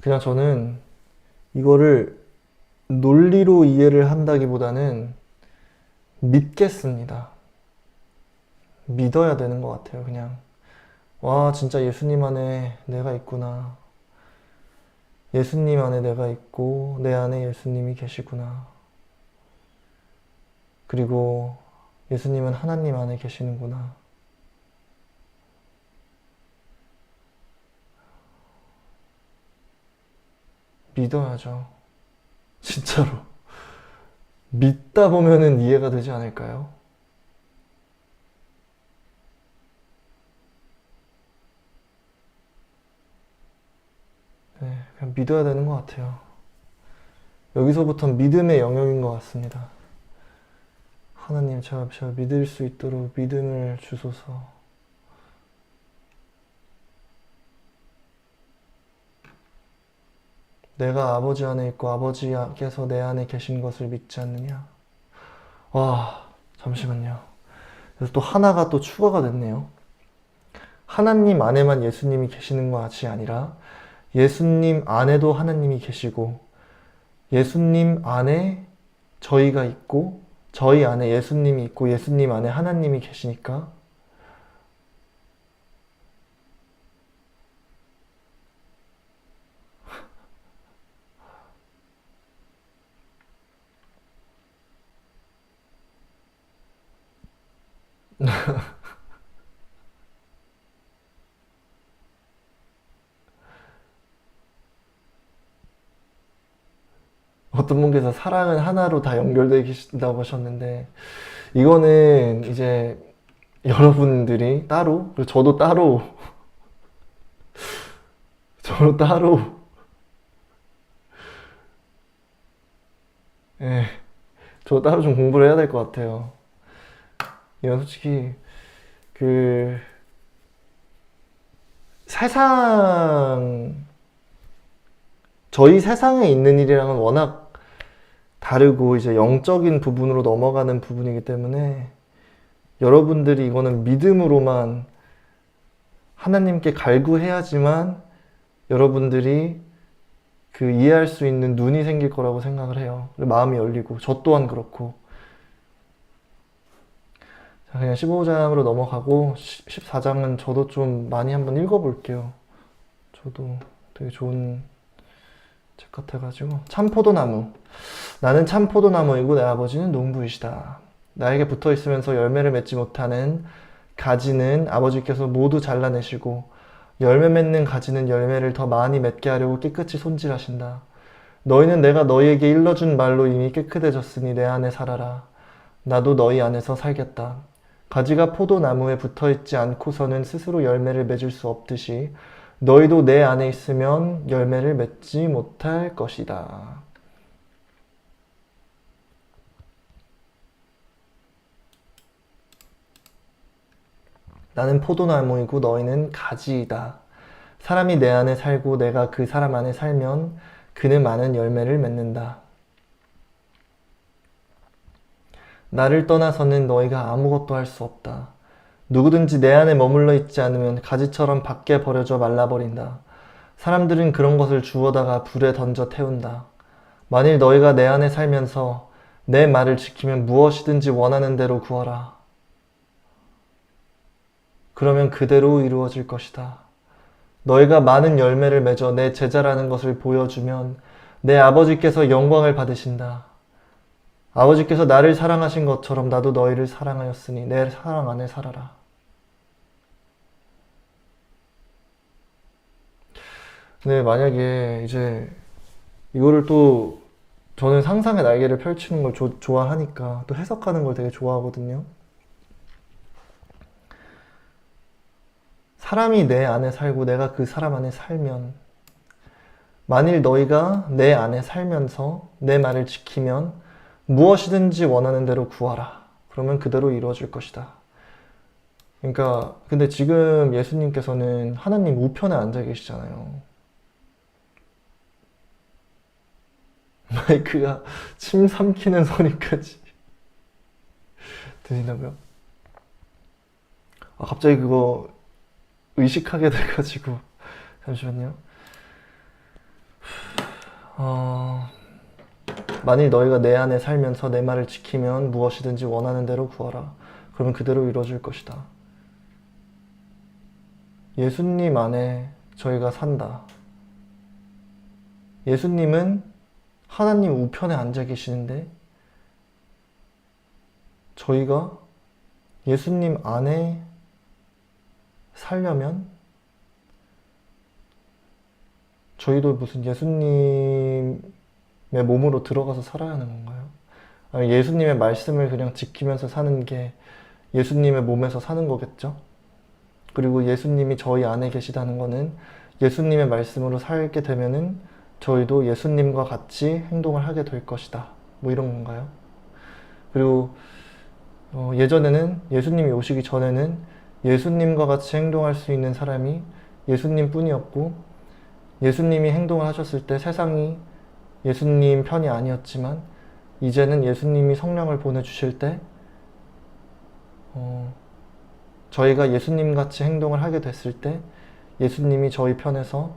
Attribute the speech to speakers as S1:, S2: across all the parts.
S1: 그냥 저는 이거를 논리로 이해를 한다기보다는 믿겠습니다. 믿어야 되는 것 같아요. 그냥 와 진짜 예수님 안에 내가 있구나. 예수님 안에 내가 있고 내 안에 예수님이 계시구나. 그리고 예수님은 하나님 안에 계시는구나. 믿어야죠. 진짜로. 믿다 보면은 이해가 되지 않을까요? 네, 그냥 믿어야 되는 것 같아요. 여기서부터 믿음의 영역인 것 같습니다. 하나님, 제가 믿을 수 있도록 믿음을 주소서. 내가 아버지 안에 있고 아버지께서 내 안에 계신 것을 믿지 않느냐? 와, 잠시만요. 그래서 또 하나가 또 추가가 됐네요. 하나님 안에만 예수님이 계시는 것이 아니라 예수님 안에도 하나님이 계시고 예수님 안에 저희가 있고 저희 안에 예수님이 있고 예수님 안에 하나님이 계시니까 어떤 분께서 사랑은 하나로 다 연결되어 계신다고 하셨는데 이거는 이제 여러분들이 따로 그리고 저도 따로 예, 저도 따로 좀 공부를 해야 될 것 같아요. 이건 솔직히 그 세상 저희 세상에 있는 일이랑은 워낙 다르고 이제 영적인 부분으로 넘어가는 부분이기 때문에 여러분들이 이거는 믿음으로만 하나님께 갈구해야지만 여러분들이 그 이해할 수 있는 눈이 생길 거라고 생각을 해요. 마음이 열리고 저 또한 그렇고. 자, 그냥 15장으로 넘어가고 14장은 저도 좀 많이 한번 읽어볼게요. 저도 되게 좋은 책 같아가지고. 참포도나무. 나는 참포도나무이고 내 아버지는 농부이시다. 나에게 붙어 있으면서 열매를 맺지 못하는 가지는 아버지께서 모두 잘라내시고 열매 맺는 가지는 열매를 더 많이 맺게 하려고 깨끗이 손질하신다. 너희는 내가 너희에게 일러준 말로 이미 깨끗해졌으니 내 안에 살아라. 나도 너희 안에서 살겠다. 가지가 포도나무에 붙어있지 않고서는 스스로 열매를 맺을 수 없듯이 너희도 내 안에 있으면 열매를 맺지 못할 것이다. 나는 포도나무이고 너희는 가지이다. 사람이 내 안에 살고 내가 그 사람 안에 살면 그는 많은 열매를 맺는다. 나를 떠나서는 너희가 아무것도 할 수 없다. 누구든지 내 안에 머물러 있지 않으면 가지처럼 밖에 버려져 말라버린다. 사람들은 그런 것을 주워다가 불에 던져 태운다. 만일 너희가 내 안에 살면서 내 말을 지키면 무엇이든지 원하는 대로 구하라. 그러면 그대로 이루어질 것이다. 너희가 많은 열매를 맺어 내 제자라는 것을 보여주면 내 아버지께서 영광을 받으신다. 아버지께서 나를 사랑하신 것처럼 나도 너희를 사랑하였으니 내 사랑 안에 살아라. 네, 만약에 이제 이거를 또 저는 상상의 날개를 펼치는 걸 좋아하니까 또 해석하는 걸 되게 좋아하거든요. 사람이 내 안에 살고 내가 그 사람 안에 살면 만일 너희가 내 안에 살면서 내 말을 지키면 무엇이든지 원하는 대로 구하라. 그러면 그대로 이루어질 것이다. 그러니까 근데 지금 예수님께서는 하나님 우편에 앉아 계시잖아요. 마이크가 침 삼키는 소리까지 들리나고요? 아, 갑자기 그거 의식하게 돼가지고 잠시만요. 만일 너희가 내 안에 살면서 내 말을 지키면 무엇이든지 원하는 대로 구하라. 그러면 그대로 이루어질 것이다. 예수님 안에 저희가 산다. 예수님은 하나님 우편에 앉아 계시는데 저희가 예수님 안에 살려면 저희도 무슨 예수님의 몸으로 들어가서 살아야 하는 건가요? 아니, 예수님의 말씀을 그냥 지키면서 사는 게 예수님의 몸에서 사는 거겠죠? 그리고 예수님이 저희 안에 계시다는 거는 예수님의 말씀으로 살게 되면은 저희도 예수님과 같이 행동을 하게 될 것이다. 뭐 이런 건가요? 그리고 예전에는 예수님이 오시기 전에는 예수님과 같이 행동할 수 있는 사람이 예수님 뿐이었고 예수님이 행동을 하셨을 때 세상이 예수님 편이 아니었지만 이제는 예수님이 성령을 보내주실 때 저희가 예수님 같이 행동을 하게 됐을 때 예수님이 저희 편에서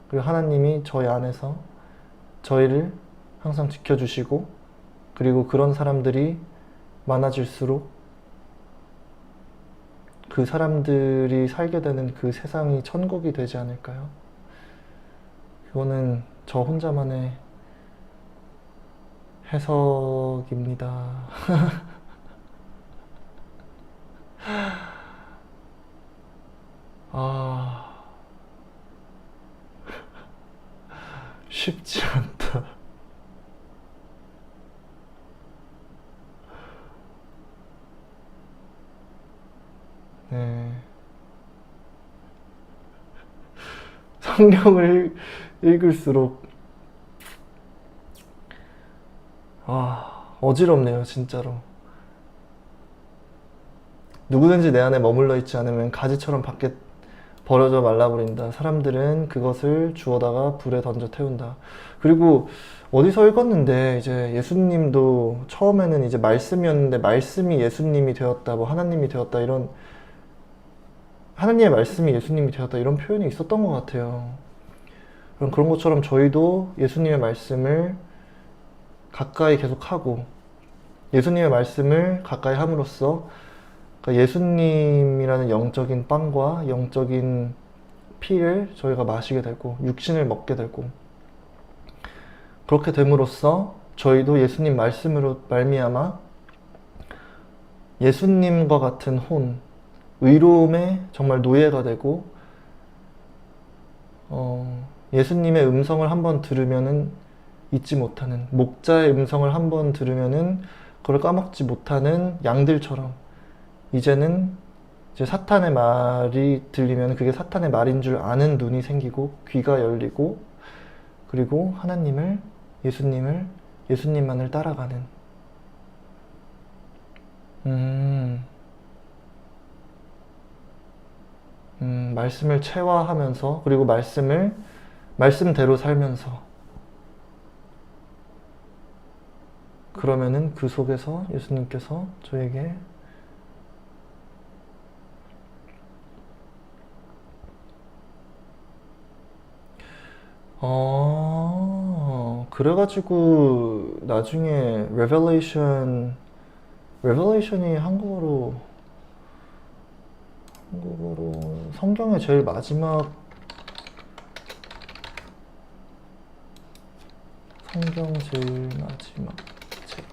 S1: 그리고 하나님이 저희 안에서 저희를 항상 지켜주시고 그리고 그런 사람들이 많아질수록 그 사람들이 살게 되는 그 세상이 천국이 되지 않을까요? 그거는 저 혼자만의 해석입니다. 쉽지 않다. 네. 성경을 읽을수록 어지럽네요, 진짜로. 누구든지 내 안에 머물러 있지 않으면 가지처럼 밖에 버려져 말라버린다. 사람들은 그것을 주워다가 불에 던져 태운다. 그리고 어디서 읽었는데 이제 예수님도 처음에는 이제 말씀이었는데 말씀이 예수님이 되었다, 뭐 하나님이 되었다 이런 하나님의 말씀이 예수님이 되었다 이런 표현이 있었던 것 같아요. 그런 것처럼 저희도 예수님의 말씀을 가까이 계속하고 예수님의 말씀을 가까이 함으로써 그러니까 예수님이라는 영적인 빵과 영적인 피를 저희가 마시게 되고 육신을 먹게 되고 그렇게 됨으로써 저희도 예수님 말씀으로 말미암아 예수님과 같은 혼, 의로움의 정말 노예가 되고 예수님의 음성을 한번 들으면은 잊지 못하는 목자의 음성을 한번 들으면은 그걸 까먹지 못하는 양들처럼 이제는 이제 사탄의 말이 들리면 그게 사탄의 말인 줄 아는 눈이 생기고 귀가 열리고 그리고 하나님을 예수님만을 따라가는 말씀을 체화하면서 그리고 말씀대로 살면서 그러면은 그 속에서 예수님께서 저에게 그래가지고 나중에 레벨레이션이 한국어로 성경의 제일 마지막 책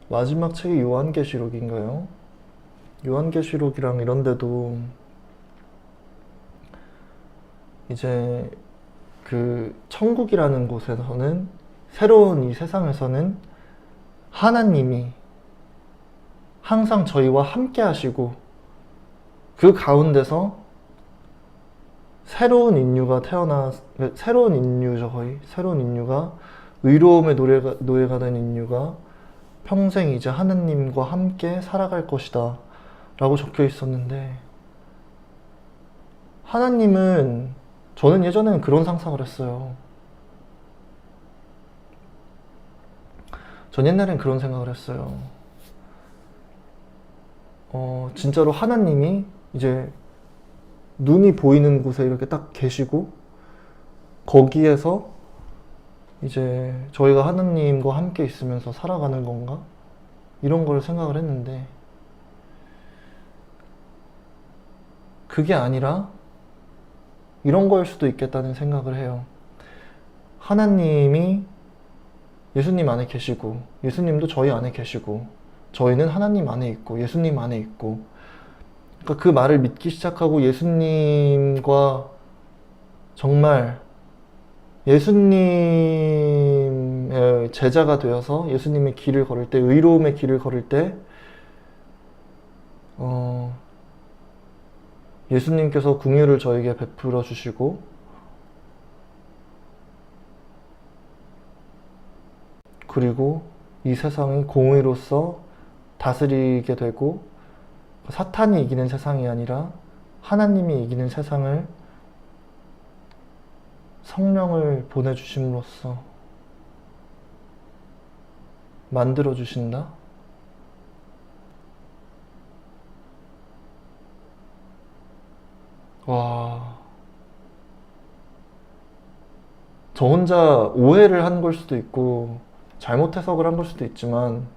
S1: 마지막 책이 요한계시록인가요? 요한계시록이랑 이런 데도 이제 그 천국이라는 곳에서는 새로운 이 세상에서는 하나님이 항상 저희와 함께 하시고 그 가운데서 새로운 인류가 의로움의 노예가 된 인류가 평생 이제 하나님과 함께 살아갈 것이다 라고 적혀 있었는데 하나님은 저는 예전에는 그런 상상을 했어요. 전 옛날엔 그런 생각을 했어요. 진짜로 하나님이 이제 눈이 보이는 곳에 이렇게 딱 계시고 거기에서 이제 저희가 하느님과 함께 있으면서 살아가는 건가? 이런 걸 생각을 했는데 그게 아니라 이런 거일 수도 있겠다는 생각을 해요. 하나님이 예수님 안에 계시고 예수님도 저희 안에 계시고 저희는 하나님 안에 있고 예수님 안에 있고 그러니까 그 말을 믿기 시작하고 예수님과 정말 예수님의 제자가 되어서 예수님의 길을 걸을 때 의로움의 길을 걸을 때 예수님께서 긍휼을 저에게 베풀어 주시고 그리고 이 세상을 공의로서 다스리게 되고 사탄이 이기는 세상이 아니라 하나님이 이기는 세상을 성령을 보내주심으로써 만들어 주신다? 와, 저 혼자 오해를 한 걸 수도 있고 잘못 해석을 한 걸 수도 있지만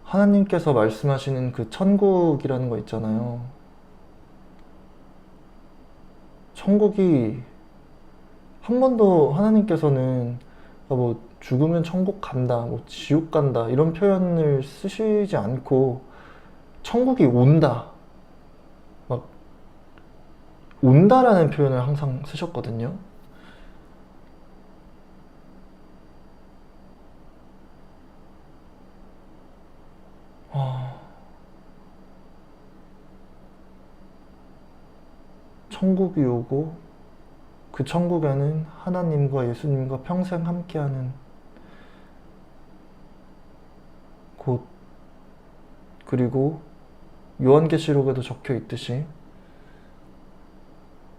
S1: 하나님께서 말씀하시는 그 천국이라는 거 있잖아요. 천국이 한 번도 하나님께서는 뭐 죽으면 천국 간다, 뭐 지옥 간다 이런 표현을 쓰시지 않고 천국이 온다, 막 온다라는 표현을 항상 쓰셨거든요. 천국이 오고 그 천국에는 하나님과 예수님과 평생 함께하는 곳, 그리고 요한계시록에도 적혀 있듯이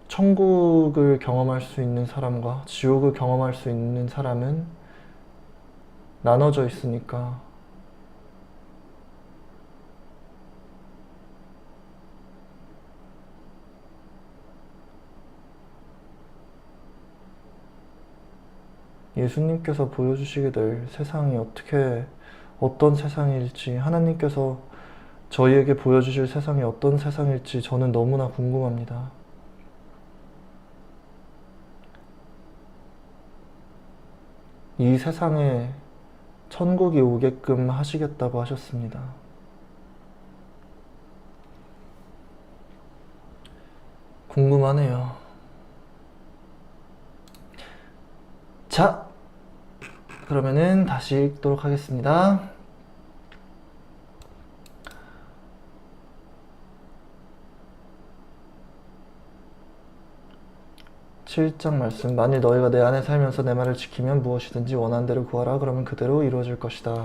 S1: 천국을 경험할 수 있는 사람과 지옥을 경험할 수 있는 사람은 나눠져 있으니까 예수님께서 보여주시게 될 세상이 어떤 세상일지, 하나님께서 저희에게 보여주실 세상이 어떤 세상일지 저는 너무나 궁금합니다. 이 세상에 천국이 오게끔 하시겠다고 하셨습니다. 궁금하네요. 자, 그러면은 다시 읽도록 하겠습니다. 7장 말씀. 만일 너희가 내 안에 살면서 내 말을 지키면 무엇이든지 원하는 대로 구하라. 그러면 그대로 이루어질 것이다.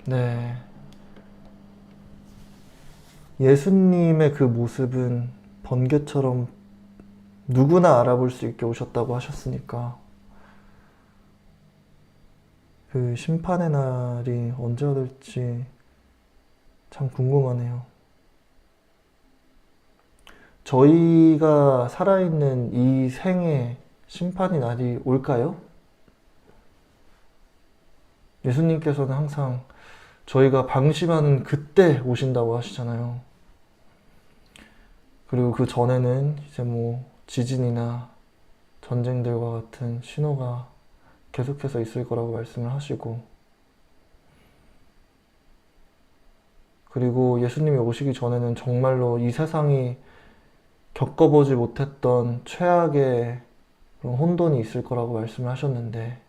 S1: 네. 예수님의 그 모습은 번개처럼 누구나 알아볼 수 있게 오셨다고 하셨으니까 그 심판의 날이 언제가 될지 참 궁금하네요. 저희가 살아있는 이 생에 심판의 날이 올까요? 예수님께서는 항상 저희가 방심하는 그때 오신다고 하시잖아요. 그리고 그 전에는 이제 뭐 지진이나 전쟁들과 같은 신호가 계속해서 있을 거라고 말씀을 하시고, 그리고 예수님이 오시기 전에는 정말로 이 세상이 겪어보지 못했던 최악의 그런 혼돈이 있을 거라고 말씀을 하셨는데,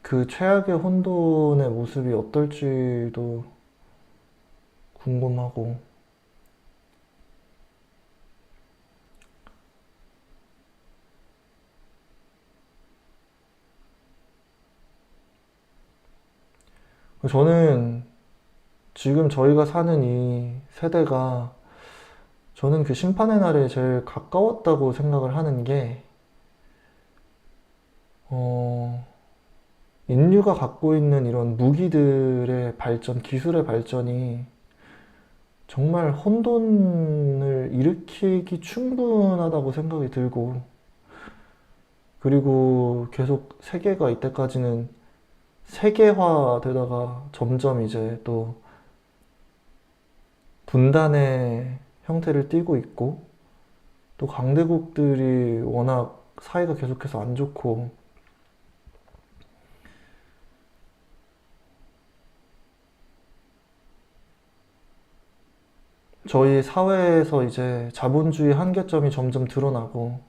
S1: 그 최악의 혼돈의 모습이 어떨지도 궁금하고, 저는 지금 저희가 사는 이 세대가 저는 그 심판의 날에 제일 가까웠다고 생각을 하는 게 인류가 갖고 있는 이런 무기들의 발전, 기술의 발전이 정말 혼돈을 일으키기 충분하다고 생각이 들고, 그리고 계속 세계가 이때까지는 세계화 되다가 점점 이제 또 분단의 형태를 띠고 있고, 또 강대국들이 워낙 사이가 계속해서 안 좋고, 저희 사회에서 이제 자본주의 한계점이 점점 드러나고,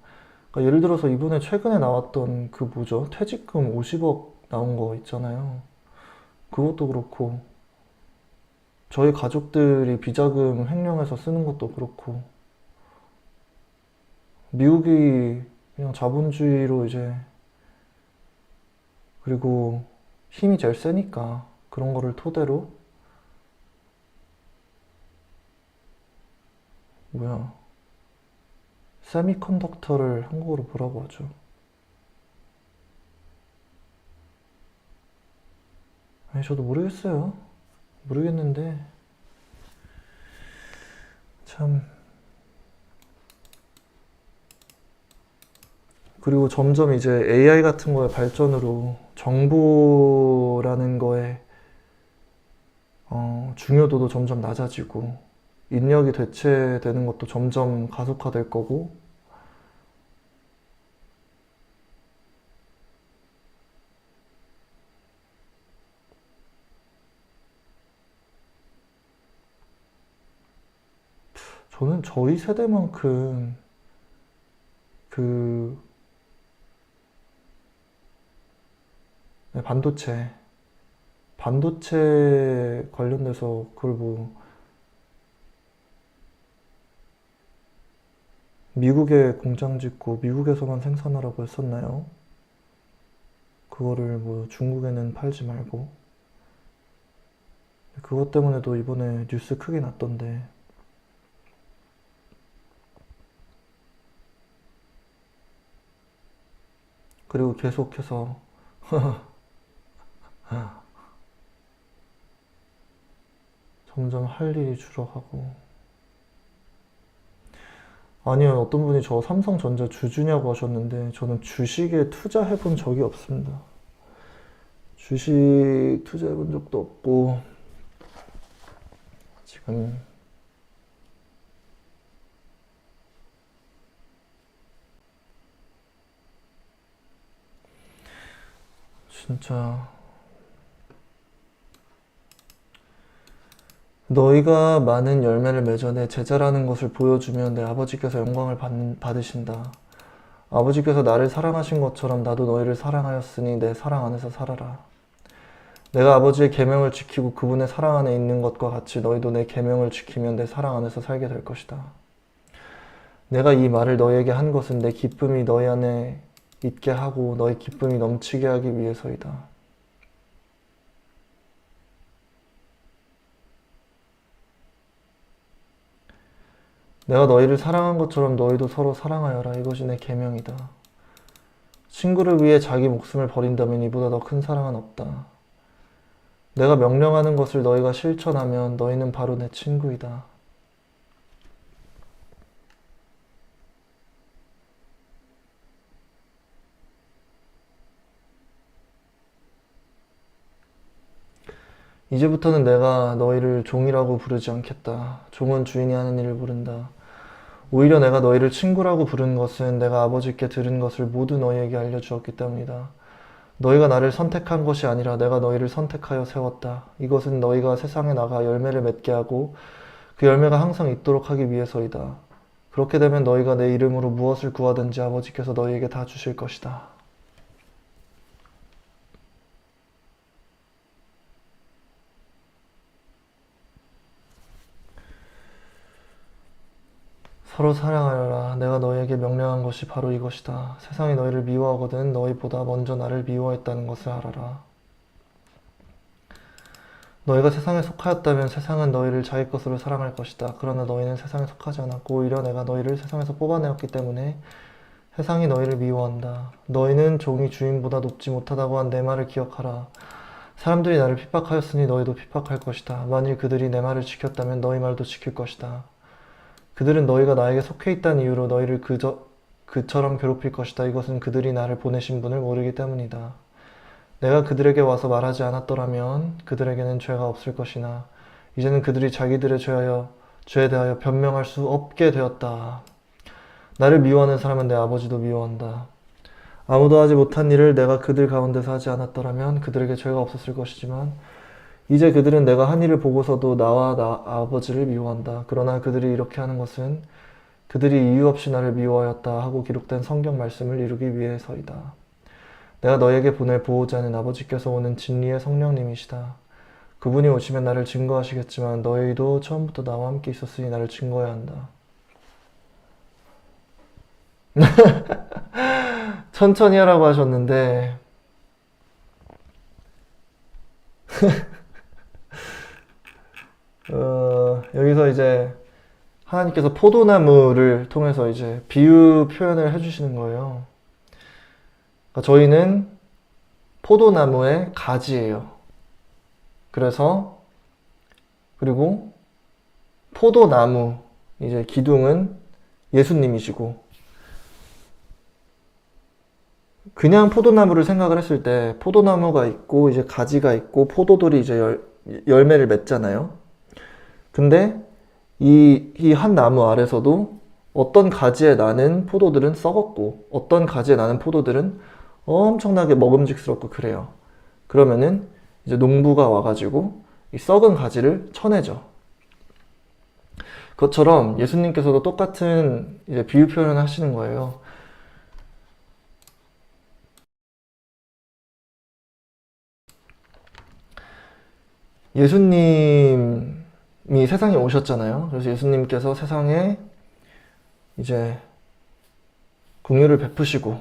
S1: 그러니까 예를 들어서 이번에 최근에 나왔던 그 뭐죠? 퇴직금 50억 나온 거 있잖아요. 그것도 그렇고, 저희 가족들이 비자금 횡령해서 쓰는 것도 그렇고, 미국이 그냥 자본주의로 이제, 그리고 힘이 제일 세니까 그런 거를 토대로, 뭐야, 세미컨덕터를 한국어로 뭐라고 하죠? 아니, 저도 모르겠어요. 모르겠는데, 참. 그리고 점점 이제 AI 같은 거의 발전으로 정보라는 거에 중요도도 점점 낮아지고, 인력이 대체되는 것도 점점 가속화될 거고, 저는 저희 세대만큼 그 네, 반도체 관련돼서 그걸 뭐 미국에 공장 짓고 미국에서만 생산하라고 했었나요? 그거를 뭐 중국에는 팔지 말고. 그것 때문에도 이번에 뉴스 크게 났던데. 그리고 계속해서 점점 할 일이 줄어가고. 아니요, 어떤 분이 저 삼성전자 주주냐고 하셨는데, 저는 주식에 투자해 본 적이 없습니다. 주식 투자해 본 적도 없고, 지금, 진짜, 너희가 많은 열매를 맺어 내 제자라는 것을 보여주면 내 아버지께서 영광을 받으신다. 아버지께서 나를 사랑하신 것처럼 나도 너희를 사랑하였으니 내 사랑 안에서 살아라. 내가 아버지의 계명을 지키고 그분의 사랑 안에 있는 것과 같이 너희도 내 계명을 지키면 내 사랑 안에서 살게 될 것이다. 내가 이 말을 너희에게 한 것은 내 기쁨이 너희 안에 있게 하고 너희 기쁨이 넘치게 하기 위해서이다. 내가 너희를 사랑한 것처럼 너희도 서로 사랑하여라. 이것이 내 계명이다. 친구를 위해 자기 목숨을 버린다면 이보다 더 큰 사랑은 없다. 내가 명령하는 것을 너희가 실천하면 너희는 바로 내 친구이다. 이제부터는 내가 너희를 종이라고 부르지 않겠다. 종은 주인이 하는 일을 모른다. 오히려 내가 너희를 친구라고 부른 것은 내가 아버지께 들은 것을 모두 너희에게 알려주었기 때문이다. 너희가 나를 선택한 것이 아니라 내가 너희를 선택하여 세웠다. 이것은 너희가 세상에 나가 열매를 맺게 하고 그 열매가 항상 있도록 하기 위해서이다. 그렇게 되면 너희가 내 이름으로 무엇을 구하든지 아버지께서 너희에게 다 주실 것이다. 서로 사랑하여라. 내가 너희에게 명령한 것이 바로 이것이다. 세상이 너희를 미워하거든 너희보다 먼저 나를 미워했다는 것을 알아라. 너희가 세상에 속하였다면 세상은 너희를 자기 것으로 사랑할 것이다. 그러나 너희는 세상에 속하지 않았고 오히려 내가 너희를 세상에서 뽑아내었기 때문에 세상이 너희를 미워한다. 너희는 종이 주인보다 높지 못하다고 한 내 말을 기억하라. 사람들이 나를 핍박하였으니 너희도 핍박할 것이다. 만일 그들이 내 말을 지켰다면 너희 말도 지킬 것이다. 그들은 너희가 나에게 속해 있다는 이유로 너희를 그처럼 괴롭힐 것이다. 이것은 그들이 나를 보내신 분을 모르기 때문이다. 내가 그들에게 와서 말하지 않았더라면 그들에게는 죄가 없을 것이나 이제는 그들이 자기들의 죄에 대하여 변명할 수 없게 되었다. 나를 미워하는 사람은 내 아버지도 미워한다. 아무도 하지 못한 일을 내가 그들 가운데서 하지 않았더라면 그들에게 죄가 없었을 것이지만 이제 그들은 내가 한 일을 보고서도 나와 나 아버지를 미워한다. 그러나 그들이 이렇게 하는 것은 그들이 이유 없이 나를 미워하였다 하고 기록된 성경 말씀을 이루기 위해서이다. 내가 너에게 보낼 보호자는 아버지께서 오는 진리의 성령님이시다. 그분이 오시면 나를 증거하시겠지만 너희도 처음부터 나와 함께 있었으니 나를 증거해야 한다. 천천히 하라고 하셨는데 여기서 이제 하나님께서 포도나무를 통해서 이제 비유 표현을 해주시는 거예요. 그러니까 저희는 포도나무의 가지예요. 그리고 포도나무, 이제 기둥은 예수님이시고, 그냥 포도나무를 생각을 했을 때 포도나무가 있고 이제 가지가 있고 포도들이 이제 열매를 맺잖아요. 근데 이 한 나무 아래서도 어떤 가지에 나는 포도들은 썩었고 어떤 가지에 나는 포도들은 엄청나게 먹음직스럽고 그래요. 그러면은 이제 농부가 와가지고 이 썩은 가지를 쳐내죠. 그것처럼 예수님께서도 똑같은 이제 비유 표현을 하시는 거예요. 예수님이 세상에 오셨잖아요. 그래서 예수님께서 세상에 이제 긍휼을 베푸시고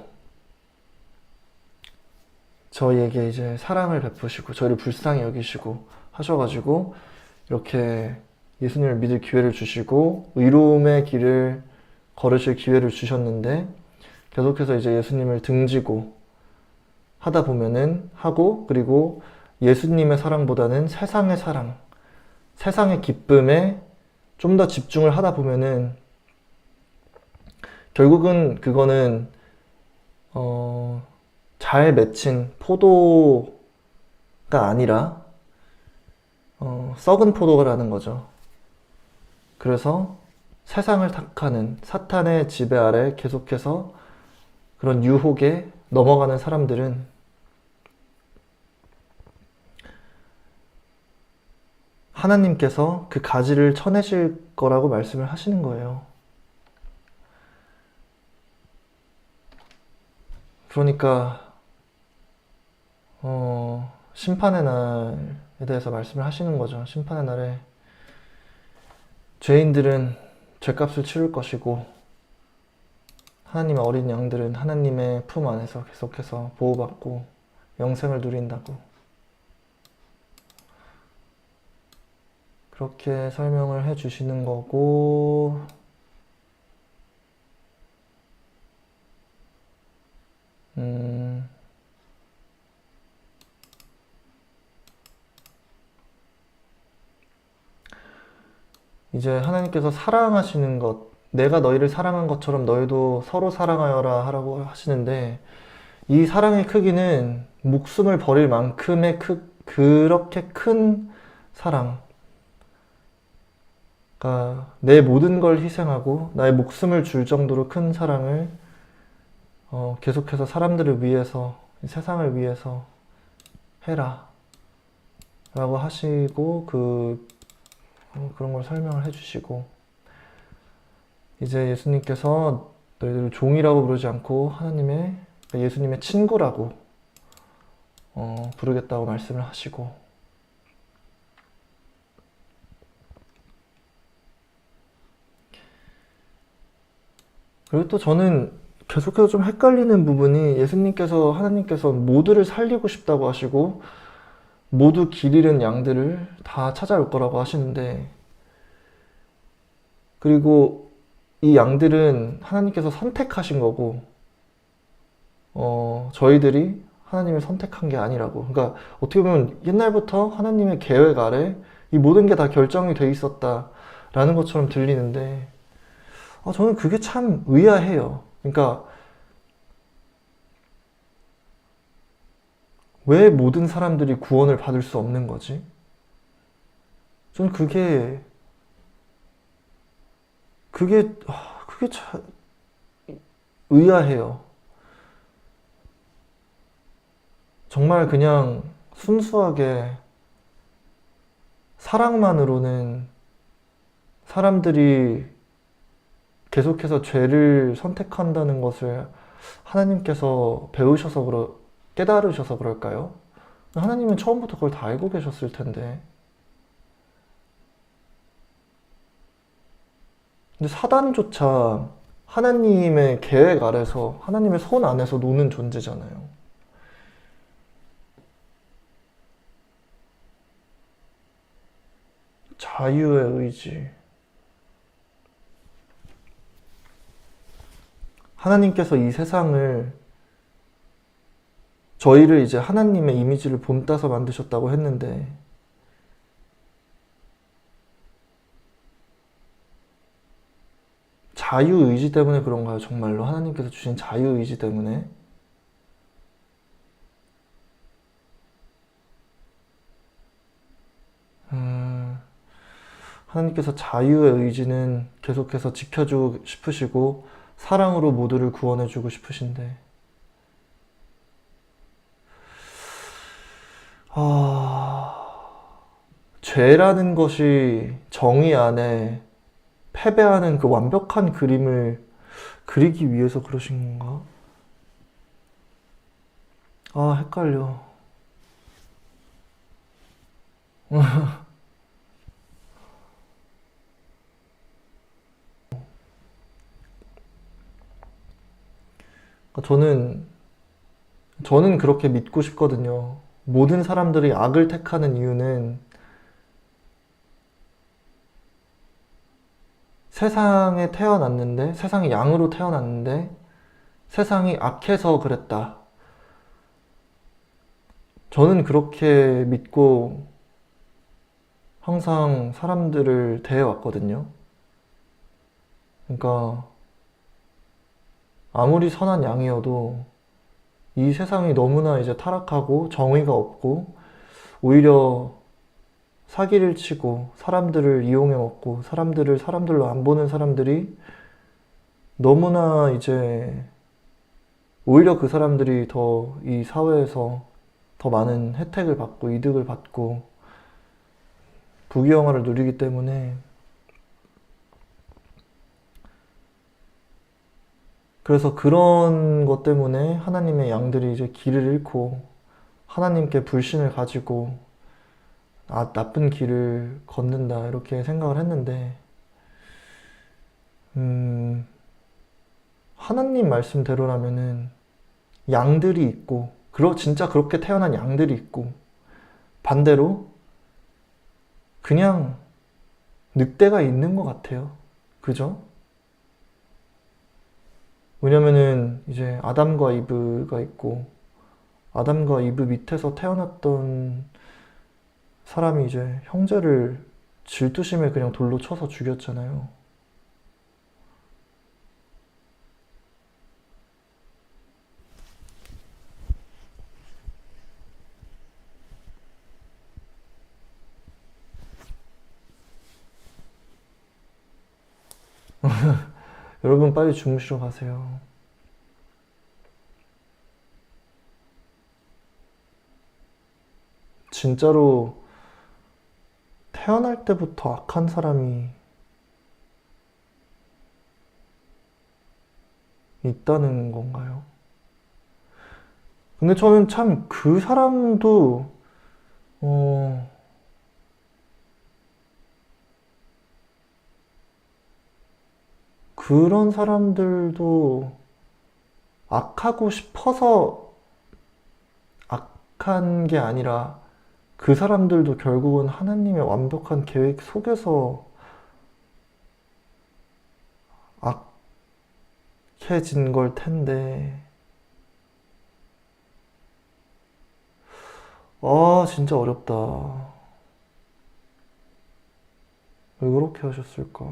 S1: 저희에게 이제 사랑을 베푸시고 저희를 불쌍히 여기시고 하셔가지고 이렇게 예수님을 믿을 기회를 주시고 의로움의 길을 걸으실 기회를 주셨는데 계속해서 이제 예수님을 등지고 하다 보면은 그리고 예수님의 사랑보다는 세상의 사랑, 세상의 기쁨에 좀 더 집중을 하다 보면은 결국은 그거는 잘 맺힌 포도가 아니라 썩은 포도라는 거죠. 그래서 세상을 탁하는 사탄의 지배 아래 계속해서 그런 유혹에 넘어가는 사람들은 하나님께서 그 가지를 쳐내실 거라고 말씀을 하시는 거예요. 그러니까 심판의 날에 대해서 말씀을 하시는 거죠. 심판의 날에 죄인들은 죄값을 치를 것이고 하나님의 어린 양들은 하나님의 품 안에서 계속해서 보호받고 영생을 누린다고 그렇게 설명을 해 주시는 거고, 이제 하나님께서 사랑하시는 것, 내가 너희를 사랑한 것처럼 너희도 서로 사랑하여라 하라고 하시는데, 이 사랑의 크기는 목숨을 버릴 만큼의 그렇게 큰 사랑, 그러니까 내 모든 걸 희생하고 나의 목숨을 줄 정도로 큰 사랑을 계속해서 사람들을 위해서, 세상을 위해서 해라 라고 하시고 그런 걸 설명을 해주시고 이제 예수님께서 너희들을 종이라고 부르지 않고 예수님의 친구라고 부르겠다고 말씀을 하시고 그리고 또 저는 계속해서 좀 헷갈리는 부분이 하나님께서 모두를 살리고 싶다고 하시고 모두 길 잃은 양들을 다 찾아올 거라고 하시는데 그리고 이 양들은 하나님께서 선택하신 거고 저희들이 하나님을 선택한 게 아니라고. 그러니까 어떻게 보면 옛날부터 하나님의 계획 아래 이 모든 게 다 결정이 돼 있었다라는 것처럼 들리는데, 저는 그게 참 의아해요. 그러니까 왜 모든 사람들이 구원을 받을 수 없는 거지? 저는 그게 참 의아해요. 정말 그냥 순수하게 사랑만으로는 사람들이 계속해서 죄를 선택한다는 것을 하나님께서 깨달으셔서 그럴까요? 하나님은 처음부터 그걸 다 알고 계셨을 텐데. 근데 사단조차 하나님의 계획 아래서, 하나님의 손 안에서 노는 존재잖아요. 자유의 의지. 하나님께서 이 세상을, 저희를 이제 하나님의 이미지를 본따서 만드셨다고 했는데, 자유의지 때문에 그런가요? 정말로 하나님께서 주신 자유의지 때문에? 하나님께서 자유의 의지는 계속해서 지켜주고 싶으시고 사랑으로 모두를 구원해주고 싶으신데, 죄라는 것이 정의 안에 패배하는 그 완벽한 그림을 그리기 위해서 그러신 건가? 헷갈려. 저는 그렇게 믿고 싶거든요. 모든 사람들이 악을 택하는 이유는 세상에 양으로 태어났는데 세상이 악해서 그랬다. 저는 그렇게 믿고 항상 사람들을 대해왔거든요. 그러니까 아무리 선한 양이어도 이 세상이 너무나 이제 타락하고 정의가 없고 오히려 사기를 치고 사람들을 이용해 먹고 사람들을 사람들로 안 보는 사람들이 너무나 이제 오히려 그 사람들이 더 이 사회에서 더 많은 혜택을 받고 이득을 받고 부귀영화를 누리기 때문에, 그래서 그런 것 때문에 하나님의 양들이 이제 길을 잃고 하나님께 불신을 가지고 나쁜 길을 걷는다 이렇게 생각을 했는데, 하나님 말씀대로라면은 양들이 있고 진짜 그렇게 태어난 양들이 있고, 반대로 그냥 늑대가 있는 것 같아요. 그죠? 왜냐면은 이제 아담과 이브가 있고 아담과 이브 밑에서 태어났던 사람이 이제 형제를 질투심에 그냥 돌로 쳐서 죽였잖아요. 여러분 빨리 주무시러 가세요. 진짜로 태어날 때부터 악한 사람이 있다는 건가요? 근데 저는 참 그 사람도 그런 사람들도 악하고 싶어서 악한 게 아니라 그 사람들도 결국은 하나님의 완벽한 계획 속에서 악해진 걸 텐데, 아, 진짜 어렵다. 왜 그렇게 하셨을까?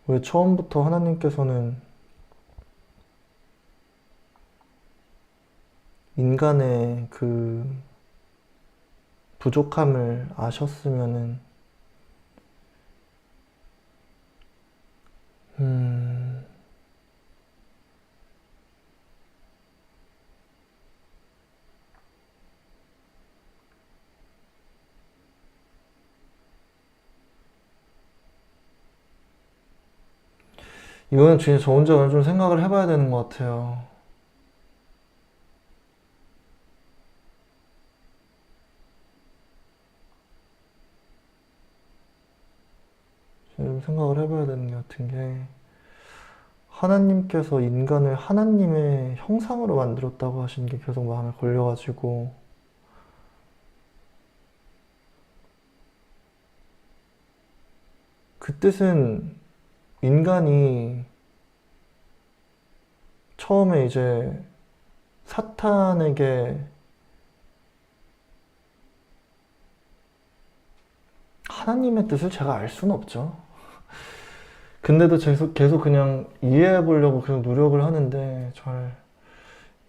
S1: 왜 처음부터 하나님께서는 인간의 그 부족함을 아셨으면은, 음, 이거는 진짜 저 혼자 좀 생각을 해봐야 되는 것 같아요. 좀 생각을 해봐야 되는 게 같은 게, 하나님께서 인간을 하나님의 형상으로 만들었다고 하신 게 계속 마음에 걸려가지고, 그 뜻은 인간이 처음에 이제 사탄에게 하나님의 뜻을 제가 알 수는 없죠. 근데도 계속 그냥 이해해 보려고 계속 노력을 하는데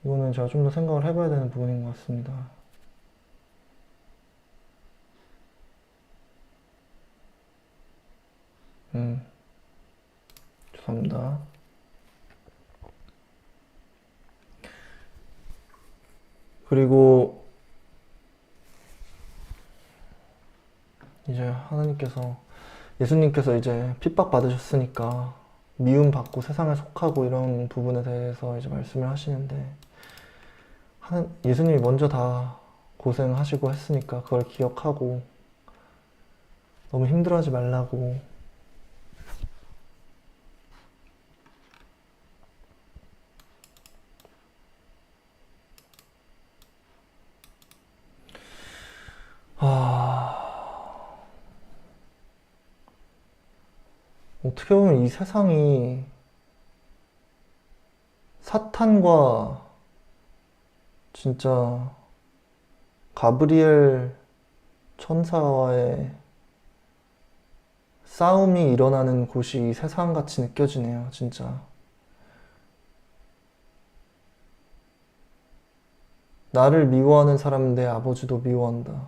S1: 이거는 제가 좀 더 생각을 해봐야 되는 부분인 것 같습니다. 음, 죄송합니다. 그리고 이제 예수님께서 이제 핍박받으셨으니까 미움받고 세상에 속하고 이런 부분에 대해서 이제 말씀을 하시는데, 예수님이 먼저 다 고생하시고 했으니까 그걸 기억하고 너무 힘들어하지 말라고. 어떻게 보면 이 세상이 사탄과 진짜 가브리엘 천사와의 싸움이 일어나는 곳이 이 세상같이 느껴지네요, 진짜. 나를 미워하는 사람은 내 아버지도 미워한다.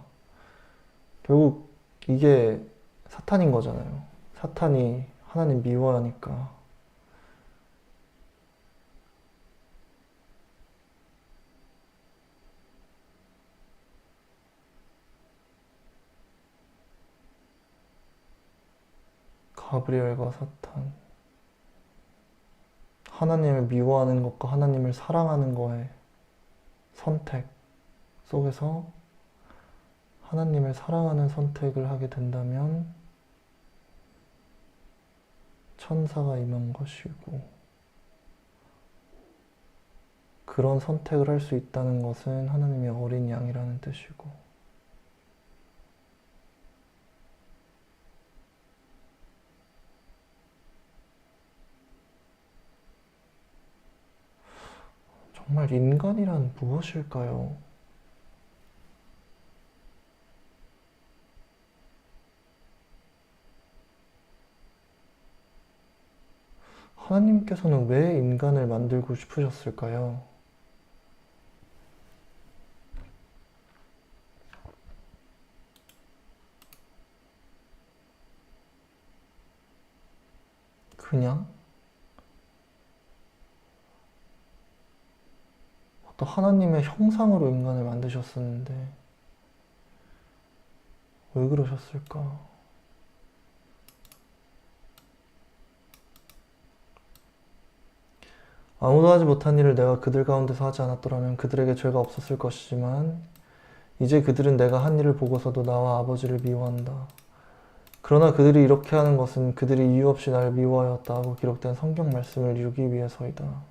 S1: 결국 이게 사탄인 거잖아요. 사탄이 하나님 미워하니까. 가브리엘과 사탄. 하나님을 미워하는 것과 하나님을 사랑하는 거의 선택 속에서 하나님을 사랑하는 선택을 하게 된다면 천사가 임한 것이고, 그런 선택을 할 수 있다는 것은 하나님의 어린 양이라는 뜻이고, 정말 인간이란 무엇일까요? 하나님께서는 왜 인간을 만들고 싶으셨을까요? 그냥 어떤 하나님의 형상으로 인간을 만드셨었는데 왜 그러셨을까? 아무도 하지 못한 일을 내가 그들 가운데서 하지 않았더라면 그들에게 죄가 없었을 것이지만 이제 그들은 내가 한 일을 보고서도 나와 아버지를 미워한다. 그러나 그들이 이렇게 하는 것은 그들이 이유 없이 나를 미워하였다 하고 기록된 성경 말씀을 이루기 위해서이다.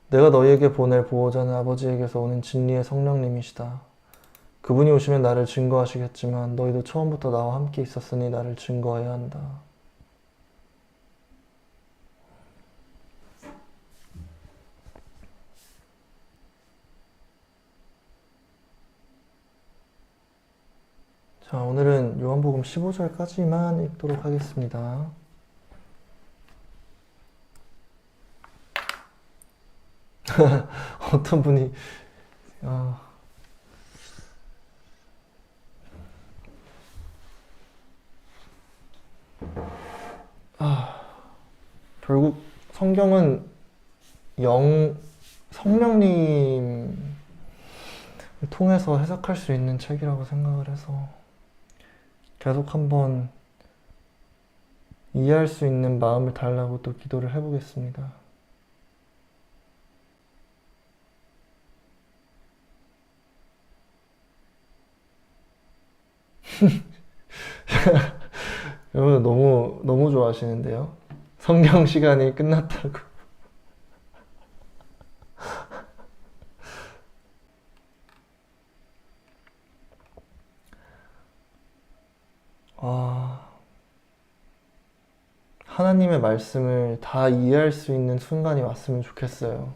S1: 내가 너희에게 보낼 보호자는 아버지에게서 오는 진리의 성령님이시다. 그분이 오시면 나를 증거하시겠지만 너희도 처음부터 나와 함께 있었으니 나를 증거해야 한다. 자, 오늘은 요한복음 15절까지만 읽도록 하겠습니다. 어떤 분이 결국 성경은 성령님을 통해서 해석할 수 있는 책이라고 생각을 해서 계속 한번 이해할 수 있는 마음을 달라고 또 기도를 해보겠습니다. 여러분 너무 좋아하시는데요? 성경 시간이 끝났다고. 하나님의 말씀을 다 이해할 수 있는 순간이 왔으면 좋겠어요.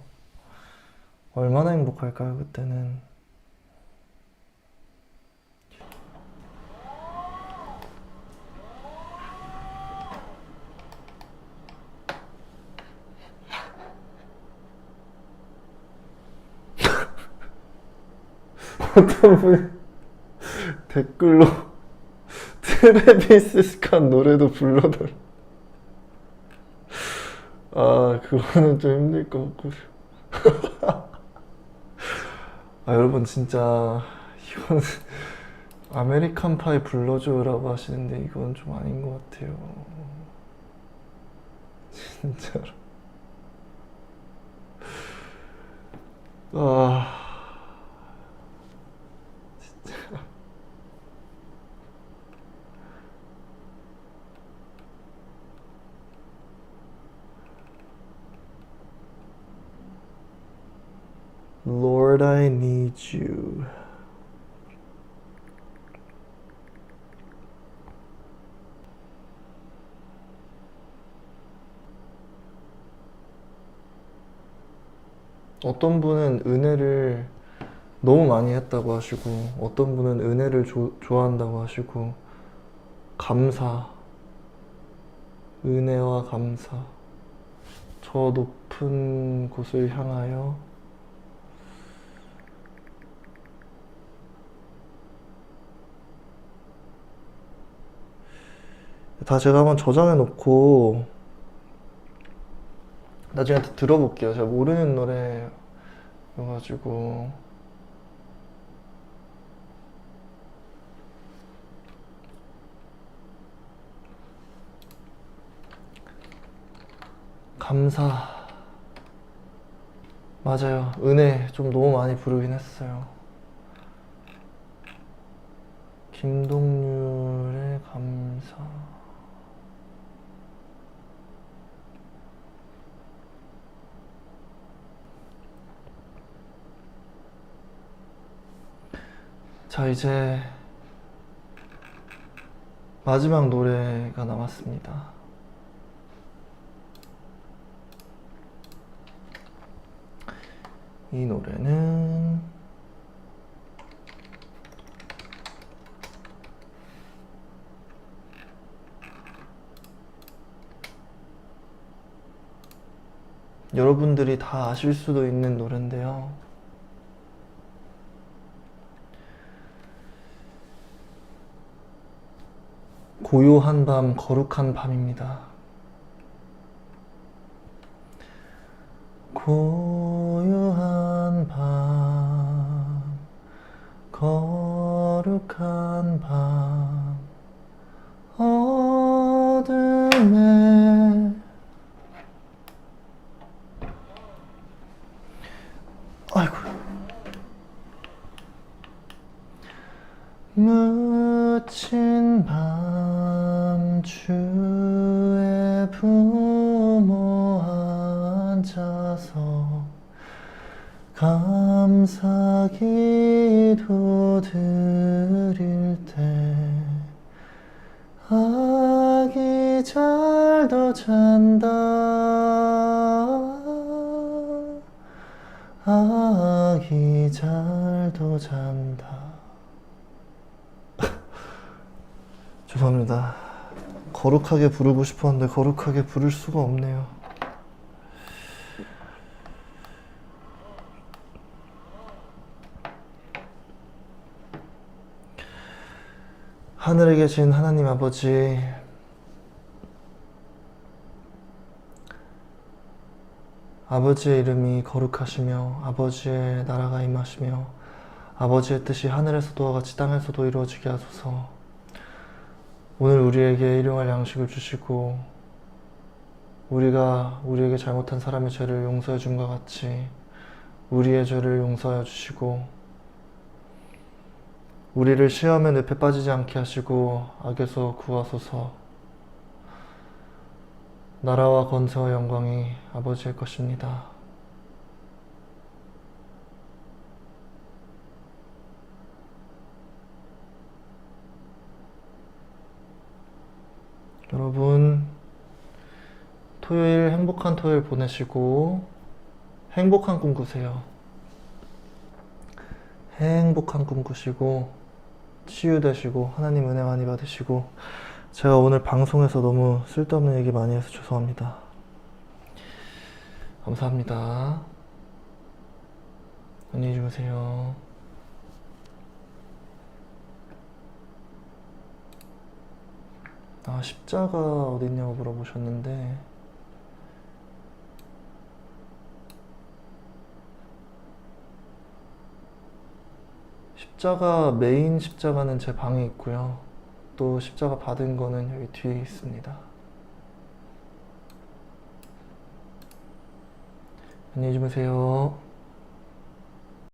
S1: 얼마나 행복할까요, 그때는. 어떤 분이 댓글로 트래비스 스캇 노래도 불러달라. 그거는 좀 힘들 것 같고. 여러분 진짜 이건 아메리칸 파이 불러줘라고 하시는데 이건 좀 아닌 것 같아요. 진짜로. 진짜. Lord, I need you. 어떤 분은 은혜를 너무 많이 했다고 하시고, 어떤 분은 은혜를 좋아한다고 하시고, 감사, 은혜와 감사, 저 높은 곳을 향하여 다 제가 한번 저장해 놓고 나중에 들어볼게요. 제가 모르는 노래여가지고. 감사. 맞아요. 은혜 좀 너무 많이 부르긴 했어요. 김동률의 감사. 자, 이제 마지막 노래가 남았습니다. 이 노래는 여러분들이 다 아실 수도 있는 노래인데요. 고요한 밤, 거룩한 밤입니다. 고요한 밤, 거룩한 밤, 어둠에 아이고 묻힌 밤 주의 부모 앉아서 감사기도 드릴 때 아기 잘도 잔다 아기 잘도 잔다. 죄송합니다. 거룩하게 부르고 싶었는데 거룩하게 부를 수가 없네요. 하늘에 계신 하나님 아버지, 아버지의 이름이 거룩하시며 아버지의 나라가 임하시며 아버지의 뜻이 하늘에서도 같이 땅에서도 이루어지게 하소서. 오늘 우리에게 일용할 양식을 주시고 우리가 우리에게 잘못한 사람의 죄를 용서해 준 것 같이 우리의 죄를 용서하여 주시고 우리를 시험의 늪에 빠지지 않게 하시고 악에서 구하소서. 나라와 권세와 영광이 아버지의 것입니다. 여러분, 토요일 행복한 토요일 보내시고 행복한 꿈 꾸세요. 행복한 꿈 꾸시고 치유되시고 하나님 은혜 많이 받으시고. 제가 오늘 방송에서 너무 쓸데없는 얘기 많이 해서 죄송합니다. 감사합니다. 안녕히 주무세요. 십자가 어딨냐고 물어보셨는데 십자가, 메인 십자가는 제 방에 있고요. 또 십자가 받은 거는 여기 뒤에 있습니다. 안녕히 주무세요.